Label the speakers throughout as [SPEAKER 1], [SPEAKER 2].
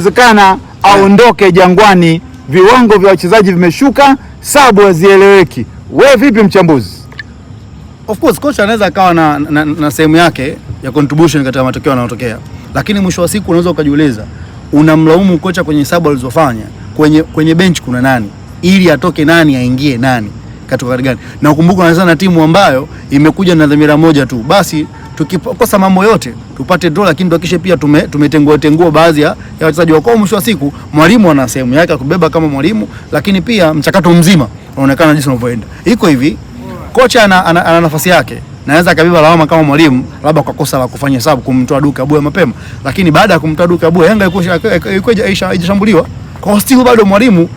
[SPEAKER 1] Inawezekana aondoke Jangwani, viwango vya wachezaji vimeshuka, sabu hazieleweki. Wewe vipi mchambuzi?
[SPEAKER 2] Of course coach anaweza akawa na sehemu yake ya contribution katika matokeo yanayotokea, lakini mwisho wa siku unaweza ukajiuliza, unamlaumu kocha kwenye sabu alizofanya, kwenye bench kuna nani, ili atoke nani aingie nani katika gani? Na ukumbuke anaweza na timu ambayo imekuja na dhamira moja tu, basi tukikosa mambo yote tupate draw, lakini tuhakikishe pia tumetengua baadhi ya wachezaji wako. Mwisho wa siku mwalimu ana sehemu yake kubeba kama mwalimu, lakini pia mchakato mzima unaonekana jinsi unavyoenda. Iko hivi, kocha ana nafasi yake, naweza kabeba lawama kama mwalimu, labda kwa kosa la kufanya hesabu kumtoa Duke Abuya mapema, lakini baada ya kumtoa Duke Abuya Yanga ilikuwa haijashambuliwa. Kwa still bado mwalimu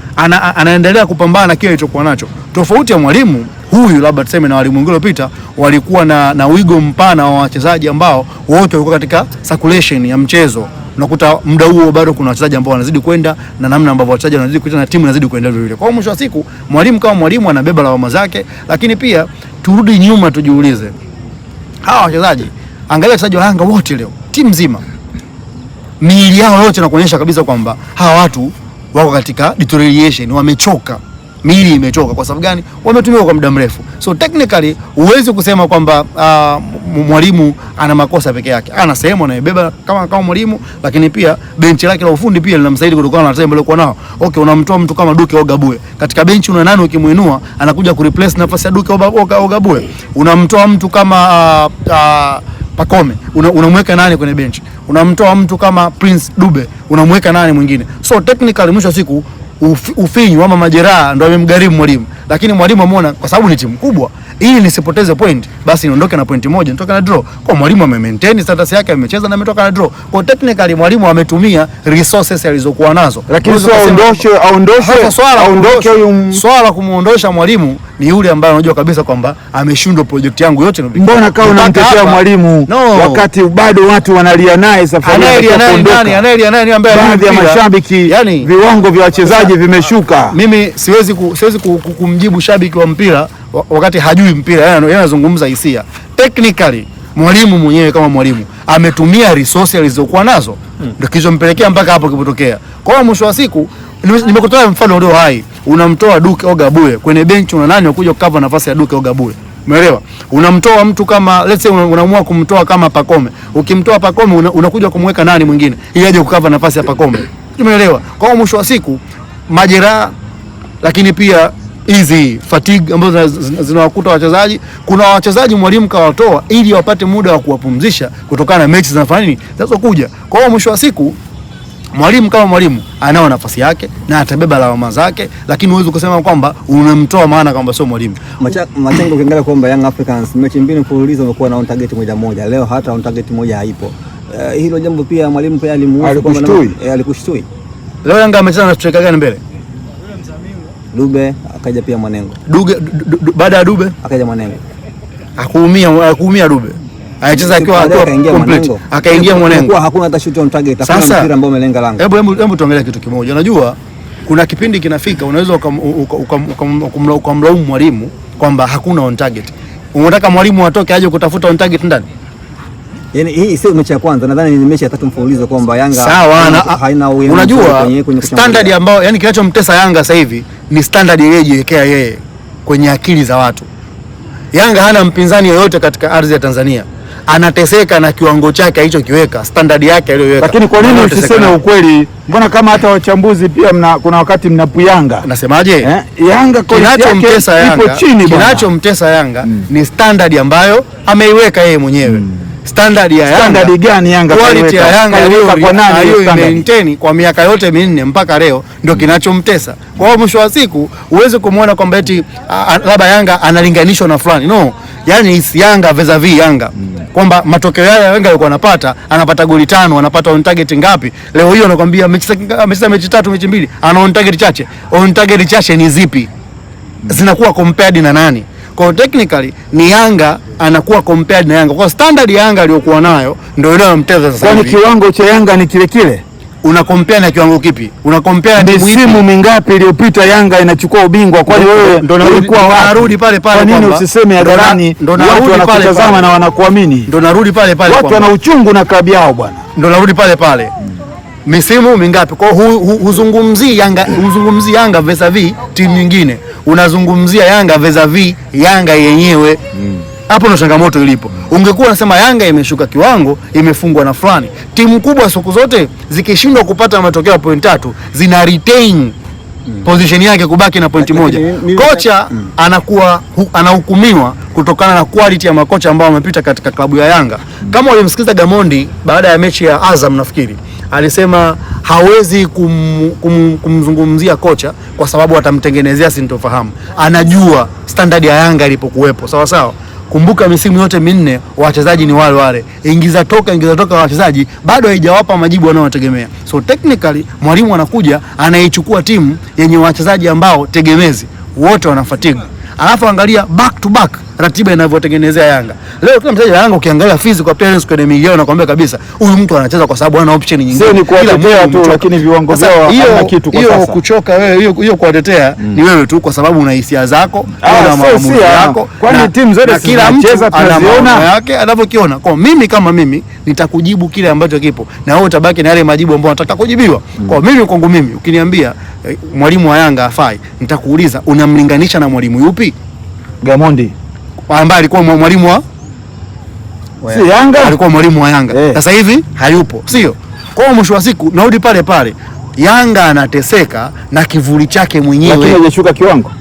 [SPEAKER 2] anaendelea kupambana na kile alichokuwa nacho. Tofauti ya mwalimu huyu labda tuseme na walimu wengine waliopita, walikuwa na wigo mpana wa wachezaji ambao wote walikuwa katika circulation ya mchezo. Unakuta muda huo bado kuna wachezaji ambao wanazidi kwenda na namna ambavyo wachezaji wanazidi kwenda na timu inazidi kuendelea vile. Kwa mwisho wa siku mwalimu kama mwalimu anabeba lawama zake, lakini pia turudi nyuma tujiulize. Hawa wachezaji, angalia wachezaji wa Yanga wote leo, timu nzima, miili yao yote inakuonyesha kabisa kwamba hawa watu wako katika deterioration, wamechoka. Miili imechoka. Kwa sababu gani? Wametumia kwa muda mrefu. So technically huwezi kusema kwamba mwalimu ana makosa peke yake. Ana sehemu anayebeba kama mwalimu, lakini pia benchi lake la ufundi pia linamsaidia kutokana na tembe alikuwa nao. Okay, unamtoa mtu kama Duke Ogabuye. Katika benchi una nani ukimuinua anakuja kureplace nafasi ya Duke Ogabuye? Unamtoa mtu kama Pakome, unamweka nani kwenye benchi? Unamtoa mtu kama Prince Dube, unamweka nani mwingine? So technically mwisho wa siku ufinyu ama majeraha ndio amemgharimu mwalimu, lakini mwalimu ameona kwa sababu ni timu kubwa, ili nisipoteze point, basi niondoke na point moja, nitoka na draw. Kwa mwalimu ame-maintain status yake, amecheza na ametoka na draw. Kwa technically mwalimu ametumia resources alizokuwa nazo,
[SPEAKER 1] lakini sio aondoke huyu.
[SPEAKER 2] Swala kumuondosha mwalimu ni yule ambaye unajua kabisa kwamba ameshindwa project yangu yote.
[SPEAKER 1] Mbona kama unamtetea mwalimu wakati bado watu wanalia naye safari
[SPEAKER 2] anayelia nani ambaye
[SPEAKER 1] baadhi ya mashabiki, yani viwango vya wachezaji vimeshuka.
[SPEAKER 2] Mimi siwezi kumjibu shabiki wa mpira wakati hajui mpira, yeye anazungumza hisia. Technically mwalimu mwenyewe kama mwalimu ametumia resources alizokuwa nazo, ndio kilichompelekea mpaka hapo kilipotokea. Kwa hiyo mwisho wa siku nimekutoa mfano leo hai, unamtoa Duke Ogabuye kwenye bench, una nani kuja kukava nafasi ya Duke Ogabuye? Umeelewa? Unamtoa mtu kama let's say unaamua kumtoa kama Pakome. Ukimtoa Pakome unakuja kumweka nani mwingine ili aje kukava nafasi ya Pakome? Umeelewa? Kwa hiyo mwisho wa siku majeraha, lakini pia hizi fatigue ambazo zinawakuta wachezaji. Kuna wachezaji mwalimu kawatoa ili wapate muda wa kuwapumzisha kutokana na mechi zinafanya nini sasa kuja. Kwa hiyo mwisho wa siku mwalimu kama mwalimu anao nafasi yake na atabeba lawama zake, lakini huwezi kusema kwamba unamtoa maana kwamba sio mwalimu.
[SPEAKER 3] Machengo, ukiangalia kwamba Young Africans mechi mbili mfululizo wamekuwa na on target moja, leo hata on target moja haipo. Hilo jambo pia mwalimu pia alimuhusu kwamba alikushtui.
[SPEAKER 2] Leo Yanga amecheza na striker gani mbele?
[SPEAKER 3] Dube, akaja pia Mwanengo.
[SPEAKER 2] Baada ya Dube
[SPEAKER 3] akaja Mwanengo.
[SPEAKER 2] Akuumia Dube. Anacheza akiwa complete. Akaingia Mwanengo.
[SPEAKER 3] Kwa hakuna hata shoot on target, hakuna mpira ambao umelenga lango.
[SPEAKER 2] Hebu tuangalie kitu kimoja. Unajua kuna kipindi kinafika unaweza ukamlaumu mwalimu kwamba hakuna on target. Unataka mwalimu atoke aje kutafuta on target ndani?
[SPEAKER 3] Yaani hii sio mechi ya kwanza, nadhani ni mechi ya tatu mfululizo kwamba Yanga
[SPEAKER 2] haina uwezo. Unajua standard ambao yani kinachomtesa Yanga sasa hivi ni standard iliyojiwekea yeye kwenye akili za watu. Yanga hana mpinzani yoyote katika ardhi ya Tanzania. Anateseka na kiwango chake alichokiweka, standard yake aliyoweka.
[SPEAKER 1] Lakini kwa nini usiseme ukweli? Mbona kama hata wachambuzi pia kuna wakati mnapuyanga.
[SPEAKER 2] Nasemaje?
[SPEAKER 1] Yanga
[SPEAKER 2] kinachomtesa Yanga, kinachomtesa Yanga ni standard ambayo ameiweka yeye mwenyewe. Standard ya Yanga.
[SPEAKER 1] Standard gani Yanga?
[SPEAKER 2] Quality ya Yanga aliyo kwa miaka yote minne mpaka leo ndio kinachomtesa. Kwa hiyo mwisho wa siku uweze kumuona kwamba eti labda Yanga analinganishwa na fulani. No. Yaani Yanga vis-a-vis Yanga. Kwamba matokeo yale Yanga alikuwa anapata goli 5, anapata on target ngapi? Leo hiyo anakuambia mechi 3, mechi 2, ana on target chache. On target chache ni zipi? Zinakuwa compared na nani? Kwa technically ni Yanga anakuwa compared na Yanga. Kwa standard ya Yanga aliyokuwa nayo ndio ile anamteza sasa hivi.
[SPEAKER 1] Kwani kiwango cha Yanga ni kile kile?
[SPEAKER 2] Una compare na kiwango kipi? Una compare na
[SPEAKER 1] misimu mingapi iliyopita Yanga inachukua ubingwa? Kwani wewe
[SPEAKER 2] ndio narudi pale pale.
[SPEAKER 1] Kwa nini usiseme hadharani? Watu wanakutazama na wanakuamini.
[SPEAKER 2] Ndio narudi pale pale.
[SPEAKER 1] Watu wana uchungu na klabu yao bwana.
[SPEAKER 2] Ndio narudi pale pale. misimu mingapi? Kwa huzungumzii Yanga vis-a-vis timu nyingine, unazungumzia Yanga vis-a-vis Yanga yenyewe. Hapo ndo changamoto ilipo. Ungekuwa unasema Yanga imeshuka kiwango, imefungwa na fulani. Timu kubwa siku zote zikishindwa kupata matokeo ya point 3 zina retain position yake kubaki na pointi moja. Kocha anakuwa anahukumiwa kutokana na quality ya makocha ambao wamepita katika klabu ya Yanga. Kama ulimsikiza Gamondi baada ya mechi ya Azam, nafikiri alisema hawezi kumzungumzia kocha kwa sababu atamtengenezea sintofahamu. Anajua standard ya Yanga ilipokuwepo. Sawa sawa. Kumbuka misimu yote minne wachezaji ni wale wale. Ingiza toka wachezaji bado haijawapa majibu wanayotegemea. So technically mwalimu anakuja anaichukua timu yenye wachezaji ambao tegemezi wote wana fatigue. Alafu angalia back to back ratiba inavyotengenezea Yanga. Leo kila mchezaji wa Yanga ukiangalia physical appearance kwenye milioni nakwambia kabisa huyu mtu anacheza kwa sababu hana option nyingine.
[SPEAKER 1] Sio ni kuwatetea tu, lakini viwango vyao hana kitu kwa sasa.
[SPEAKER 2] Hiyo kuchoka wewe, hiyo kuwatetea ni wewe tu kwa sababu una hisia zako, una maamuzi yako.
[SPEAKER 1] Kwani timu zote
[SPEAKER 2] kila mtu tunaziona yake anavyokiona. Kwa mimi kama mimi nitakujibu kile ambacho kipo na wewe utabaki na yale majibu ambayo unataka kujibiwa. Kwa mimi kwangu mimi ukiniambia mwalimu wa Yanga afai, nitakuuliza unamlinganisha na mwalimu yupi?
[SPEAKER 1] Gamondi
[SPEAKER 2] ambaye alikuwa mwalimu wa
[SPEAKER 1] si Yanga,
[SPEAKER 2] alikuwa mwalimu wa Yanga. Sasa hivi hayupo, sio? Kwa mwisho wa siku narudi pale pale, Yanga anateseka na kivuli chake mwenyewe.
[SPEAKER 1] Lakini hajashuka kiwango.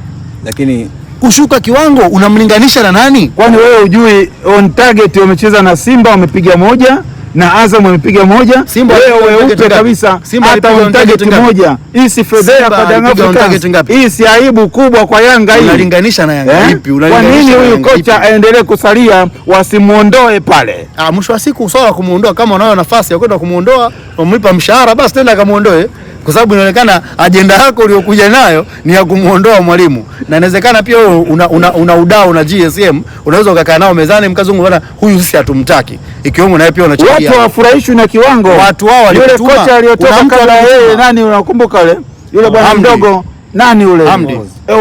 [SPEAKER 2] Lakini kushuka kiwango unamlinganisha na nani?
[SPEAKER 1] Kwani wewe hujui on target wamecheza na Simba wamepiga moja na Azam wamepiga moja. Wewe upe kabisa hata on target moja. Hii si fedha kwa Yanga. Hii si aibu kubwa kwa Yanga hii.
[SPEAKER 2] Unalinganisha na Yanga vipi?
[SPEAKER 1] Kwa nini huyu kocha aendelee kusalia wasimuondoe pale?
[SPEAKER 2] Mwisho wa siku sawa kumuondoa, kama unayo nafasi ya kwenda kumuondoa, umlipa mshahara basi tena kumuondoe. Kwa sababu inaonekana ajenda yako uliyokuja nayo ni ya kumuondoa mwalimu. Na inawezekana pia una udao na GSM, unaweza ukakaa nao mezani mkazungumza, bwana huyu sisi hatumtaki. Ikiwemo naye pia unachukia.
[SPEAKER 1] Watu wafurahishwi na kiwango.
[SPEAKER 2] Watu wao
[SPEAKER 1] walituma. Yule kocha aliyotoka kabla yeye nani unakumbuka yule? Yule bwana mdogo nani yule?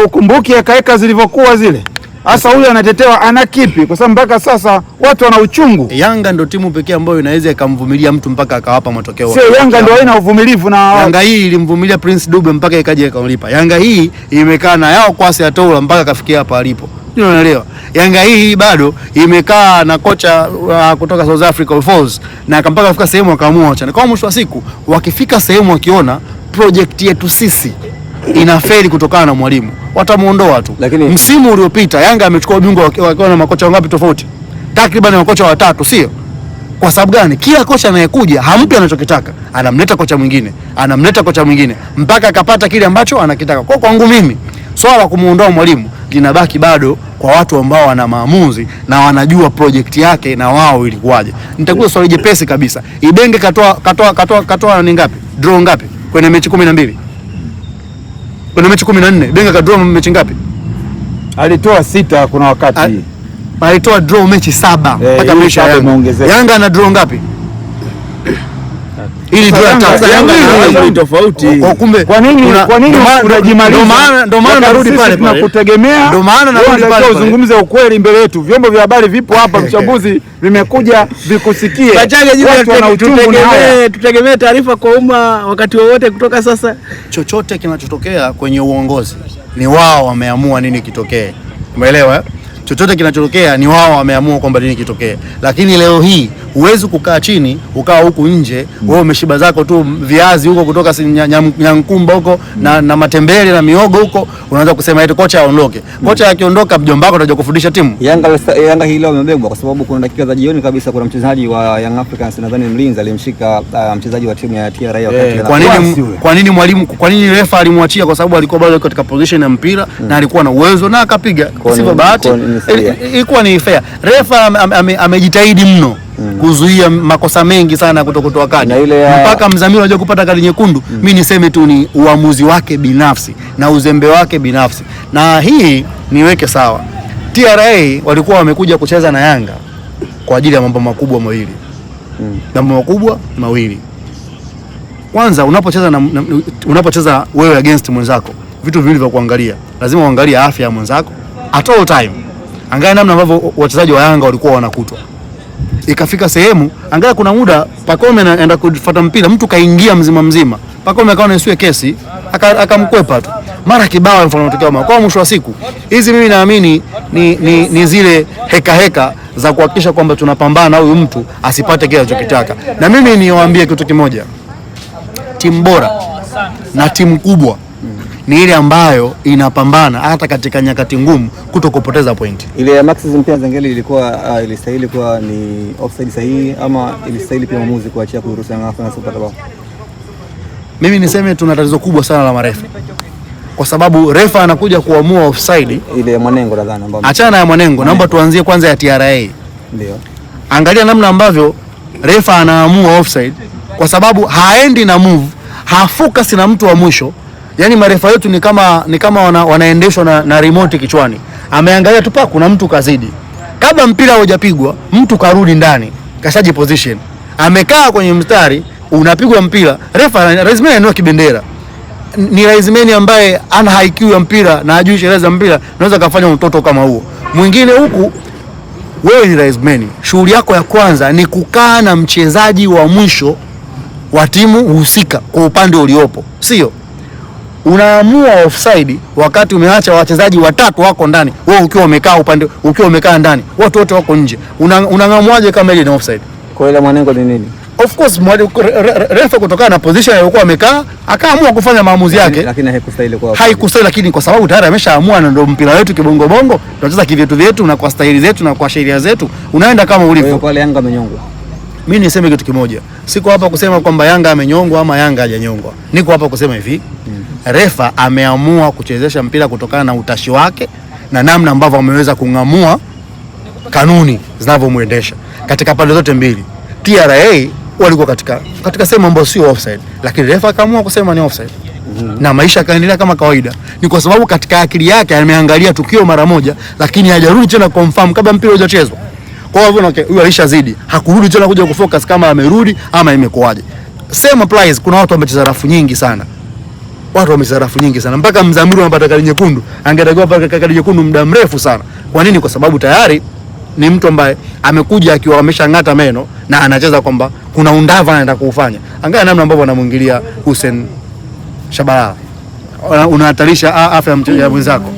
[SPEAKER 1] Ukumbuki akaeka zilivyokuwa zile. Sasa huyu anatetewa ana kipi? Kwa sababu mpaka sasa watu wana uchungu.
[SPEAKER 2] Yanga ndio timu pekee ambayo inaweza ikamvumilia mtu mpaka akawapa matokeo.
[SPEAKER 1] Sio Yanga ndio haina uvumilivu na
[SPEAKER 2] Yanga hii ilimvumilia Prince Dube mpaka ikaje ikamlipa. Yanga hii imekaa na yao kwasi atola mpaka kafikia hapa alipo. Unaelewa? Yanga hii bado imekaa na kocha kutoka South Africa Falls na mpaka kufika sehemu akaamua acha. Kwa mwisho wa siku wakifika sehemu wakiona project yetu sisi inafeli kutokana na mwalimu, watamuondoa tu. Lakini msimu uliopita Yanga amechukua ubingwa wakiwa na makocha wangapi tofauti? Takriban makocha watatu, sio? Kwa sababu gani? Kila kocha anayekuja hampi anachokitaka, anamleta kocha mwingine, mpaka akapata kile ambacho anakitaka. Kwa kwangu mimi swala la kumuondoa mwalimu linabaki bado kwa watu ambao wana maamuzi na wanajua project yake na wao ilikuwaje. Nitakuwa swali jepesi kabisa. Ibenge katoa ni ngapi? Draw ngapi kwenye mechi 12? Kuna mechi 14. Benga ka draw mechi ngapi?
[SPEAKER 1] Alitoa 6 kuna wakati.
[SPEAKER 2] Alitoa draw mechi 7 mpaka mechi ya Yanga na draw ngapi? Ili draw Yanga ni tofauti.
[SPEAKER 1] Kwa nini unajimaliza?
[SPEAKER 2] Ndio maana narudi pale
[SPEAKER 1] tunakutegemea.
[SPEAKER 2] Ndio maana narudi pale
[SPEAKER 1] uzungumze ukweli mbele yetu. Vyombo vya habari vipo hapa, mchambuzi vimekuja vikusikie.
[SPEAKER 4] Tutegemee taarifa kwa umma wakati wowote kutoka sasa.
[SPEAKER 2] Chochote kinachotokea kwenye uongozi ni wao wameamua nini kitokee. Umeelewa? Chochote kinachotokea ni wao wameamua kwamba nini kitokee. Lakini leo hii huwezi kukaa chini ukawa huku nje wewe umeshiba zako tu viazi huko kutoka Nyankumba huko na matembele na miogo huko, unaanza kusema eti kocha aondoke. Kocha akiondoka mjomba wako ataje kufundisha timu?
[SPEAKER 3] Yanga hii leo imebebwa kwa sababu kuna dakika za jioni kabisa kuna mchezaji wa Young Africans nadhani mlinzi alimshika mchezaji wa timu ya TRA wakati
[SPEAKER 2] kwa nini refa alimwachia? Kwa sababu alikuwa bado katika position ya mpira na alikuwa na uwezo na akapiga. Sivyo bahati ilikuwa ni fair. Refa amejitahidi mno kuzuia makosa mengi sana kutokutoa kadi mpaka Mzamili unajua kupata kadi nyekundu. Mimi niseme tu ni uamuzi wake binafsi na uzembe wake binafsi, na hii niweke sawa. TRA walikuwa wamekuja kucheza na Yanga kwa ajili ya mambo makubwa mawili. Mambo makubwa mawili. Kwanza unapocheza wewe against mwenzako, vitu viwili vya kuangalia. Lazima uangalie afya ya mwenzako at all time. Angalia namna ambavyo wachezaji wa Yanga walikuwa wanakutwa. ikafika sehemu, angalia kuna muda Pacome anaenda kufuata mpira, mtu kaingia mzima, Pacome akaona isiwe kesi, akamkwepa tu. Mara kibao mfano matokeo kwa mwisho wa siku. Hizi mimi naamini ni zile heka za kuhakikisha kwamba tunapambana huyu mtu asipate kile anachokitaka. Na mimi niwaambie kitu kimoja. Timu bora na timu kubwa ni ile ambayo inapambana hata katika nyakati ngumu kutokupoteza pointi.
[SPEAKER 3] Ile ya Maxi Mpia Nzengeli ilikuwa ilistahili kuwa ni offside sahihi ama ilistahili pia mwamuzi kuachia kuruhusu Yanga Africans kupata bao?
[SPEAKER 2] Mimi niseme tuna tatizo kubwa sana la marefa. Kwa sababu refa anakuja kuamua offside
[SPEAKER 3] ile ya Mwanengo nadhani ambapo.
[SPEAKER 2] Achana ya Mwanengo, naomba tuanzie kwanza ya TRA.
[SPEAKER 3] Ndio. Angalia
[SPEAKER 2] namna ambavyo refa anaamua offside kwa sababu haendi na move, hafocus na mtu wa mwisho. Yaani marefa yetu ni kama wanaendeshwa na remote kichwani. Ameangalia tu kuna mtu kazidi. Kabla mpira hujapigwa, mtu karudi ndani, kashaji position. Amekaa kwenye mstari, unapigwa mpira, refa lazima anainua kibendera. Ni Raizmeni ambaye ana IQ ya mpira na hajui sheria za mpira, anaweza kufanya mtoto kama huo. Mwingine huku, wewe ni Raizmeni, shughuli yako ya kwanza ni kukaa na mchezaji wa mwisho wa timu husika kwa upande uliopo, sio unaamua offside wakati umeacha wachezaji watatu wako ndani, wewe ukiwa umekaa ndani, watu wote wako nje. Unang'amwaje kama ile ni offside?
[SPEAKER 3] Kwa ile Mwanengo ni nini?
[SPEAKER 2] Of course refa kutokana na position aliyokuwa amekaa akaamua kufanya maamuzi yake,
[SPEAKER 3] lakini haikustahili
[SPEAKER 2] lakini kwa sababu tayari ameshaamua, na ndio mpira wetu kibongo bongo, tunacheza kivyetu na kwa staili zetu na kwa sheria zetu, unaenda kama ulivyo.
[SPEAKER 3] Kwa Yanga amenyongwa.
[SPEAKER 2] Mimi niseme kitu kimoja, siko hapa kusema kwamba Yanga amenyongwa ama Yanga hajanyongwa. Niko hapa kusema hivi, refa ameamua kuchezesha mpira kutokana na utashi wake na namna ambavyo ameweza kung'amua kanuni zinavyomuendesha katika pande zote mbili. TRA walikuwa katika sehemu ambayo sio offside, lakini refa akaamua kusema ni offside. Na maisha yakaendelea kama kawaida. Ni kwa sababu katika akili yake ameangalia tukio mara moja, lakini hajarudi tena confirm kabla mpira hujachezwa. Kwa hivyo huyu alishazidi, hakurudi tena kuja kufocus kama amerudi ama imekuaje. Same applies, kuna watu wamecheza rafu nyingi sana. Mpaka Mzamiru anapata kadi nyekundu. Angetakiwa paka kadi nyekundu muda mrefu sana. Kwa nini? Kwa sababu tayari ni mtu ambaye amekuja akiwa ameshang'ata meno na anacheza kwamba kuna undava anaenda kuufanya. Angalia namna ambavyo anamuingilia Hussein Shabalala. Unahatarisha afya ya mchezaji mwenzako.